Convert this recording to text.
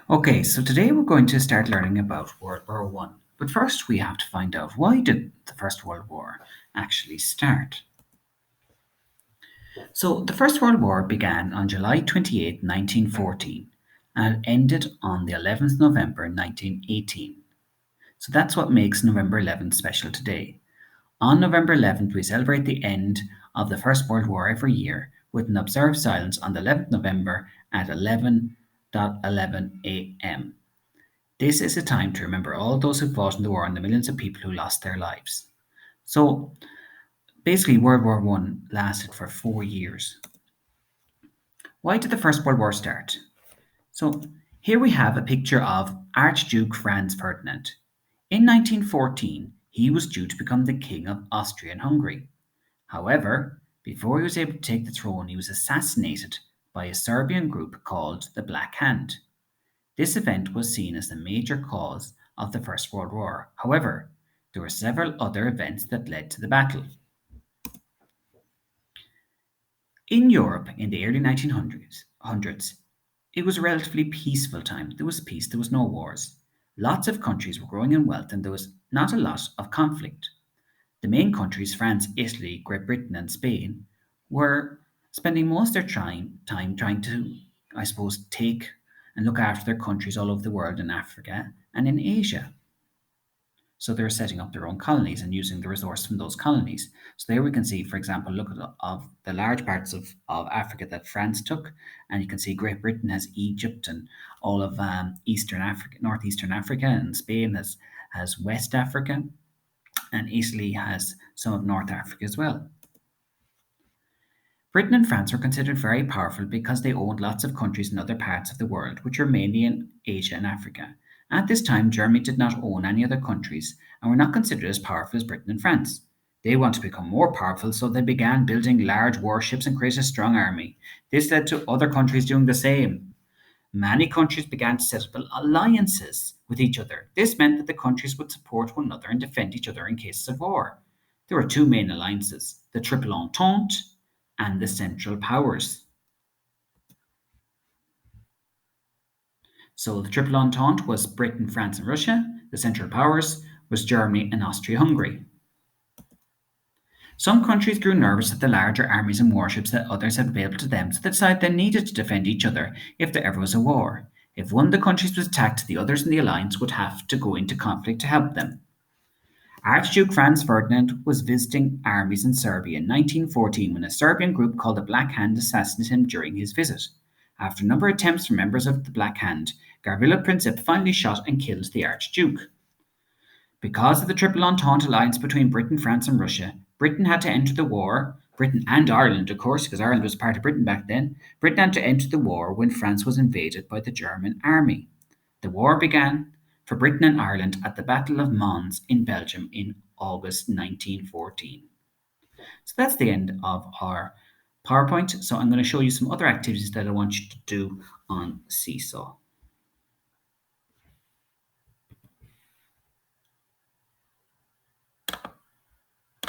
Okay, so today we're going to start learning about World War One. But first, we have to find out why did the First World War actually start? So, the First World War began on July 28, 1914, and it ended on the 11th November 1918. So that's what makes November 11th special today. On November 11th, we celebrate the end of the First World War every year with an observed silence on the 11th November at 11:11 a.m. This is a time to remember all those who fought in the war and the millions of people who lost their lives. So basically, World War One lasted for 4 years. Why did the First World War start? So here we have a picture of Archduke Franz Ferdinand. In 1914, he was due to become the King of Austria and Hungary. However, before he was able to take the throne, he was assassinated by a Serbian group called the Black Hand. This event was seen as the major cause of the First World War. However, there were several other events that led to the battle. In Europe in the early 1900s, it was a relatively peaceful time. There was peace, there was no wars. Lots of countries were growing in wealth and there was not a lot of conflict. The main countries, France, Italy, Great Britain, and Spain, were spending most of their time trying to, I suppose, take and look after their countries all over the world in Africa and in Asia. So they're setting up their own colonies and using the resource from those colonies. So there we can see, for example, look at of the large parts of Africa that France took, and you can see Great Britain has Egypt and all of Eastern Africa, Northeastern Africa, and Spain has West Africa, and Italy has some of North Africa as well. Britain and France were considered very powerful because they owned lots of countries in other parts of the world, which were mainly in Asia and Africa. At this time, Germany did not own any other countries and were not considered as powerful as Britain and France. They wanted to become more powerful, so they began building large warships and created a strong army. This led to other countries doing the same. Many countries began to set up alliances with each other. This meant that the countries would support one another and defend each other in cases of war. There were two main alliances, the Triple Entente and the Central Powers. So the Triple Entente was Britain, France, and Russia. The Central Powers was Germany and Austria Hungary. Some countries grew nervous at the larger armies and warships that others had available to them, so they decided they needed to defend each other if there ever was a war. If one of the countries was attacked, the others in the alliance would have to go into conflict to help them. Archduke Franz Ferdinand was visiting armies in Serbia in 1914 when a Serbian group called the Black Hand assassinated him during his visit. After a number of attempts from members of the Black Hand, Gavrilo Princip finally shot and killed the Archduke. Because of the Triple Entente alliance between Britain, France, and Russia, Britain had to enter the war. Britain and Ireland, of course, because Ireland was part of Britain back then. Britain had to enter the war when France was invaded by the German army. The war began for Britain and Ireland at the Battle of Mons in Belgium in August 1914. So that's the end of our PowerPoint. So I'm going to show you some other activities that I want you to do on Seesaw.